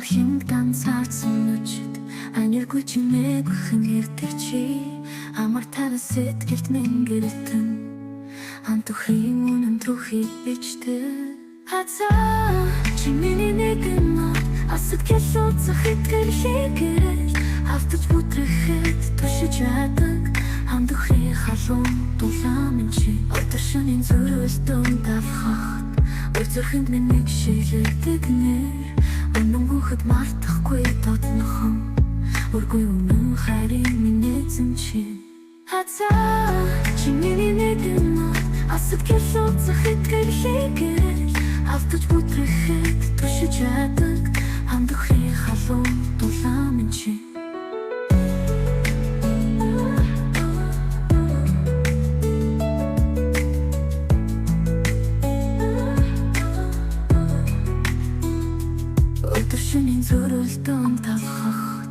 Хав хингдан цаарсан нүчид аниргүй чимээгүй хэн ирдэг чи амар тана сэтгэлд мэнгэртэн антухын үнэн трухи бичдэг хацаа чи миний нэгэн асад келсоцох итгэл хийгэрэл автаж бүтрэхэд тушиж яадаг андухын халуун дулаамын чи өдөршөнийн зүрэлтэн давхах Өрзөрхөнд минь шилдэг нэр Өнөн бүхэд мартахгүй дотнохон Өргүй өмнө хайрын минь эзэн чи Хацаа чи миний нэгэн Асад келсоцох итгэл хийгэрэл Автаж бүтрэхэд тушиж яадаг Андухын халуун дулаамын чи Өдөршөнийн зүрэлтэн тавхахт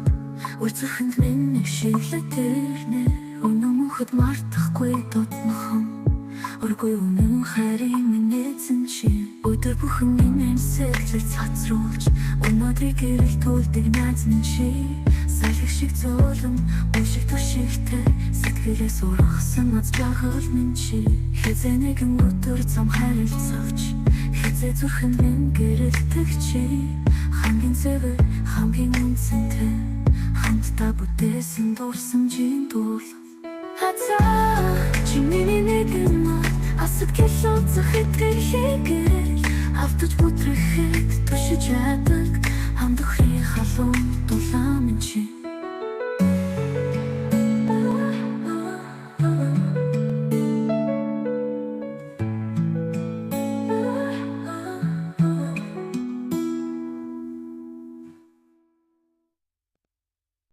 Үрзөхөнд минь шилдэг нэр Өнөө мөнхөд мартахгүй дотнохон Өргүй үнэн хайрын минь эзэн чи Өдөр бүхэн минь сэтгэлд цацруулж Өнөөдрийг эрэл төлдөг найз минь чи Салхи шиг зөөлөн Үшиг түшигтэй Сэтгэлээс ургасан аз жаргал минь чи Хязээ нэгэн өдөр зам харилцагч Хязээ зүрхэн минь гэрэлдэг чи Хамгийн зэвэр, хамгийн үнцэнтэй Хамтдаа бүтээсэн дурсамжийн дул Хацаа чи миний нэгэн Асад келсоцох итгэл хийгэрэл Автаж бүтрэхэд тушиж яадаг Андухын халуун дулаамын чи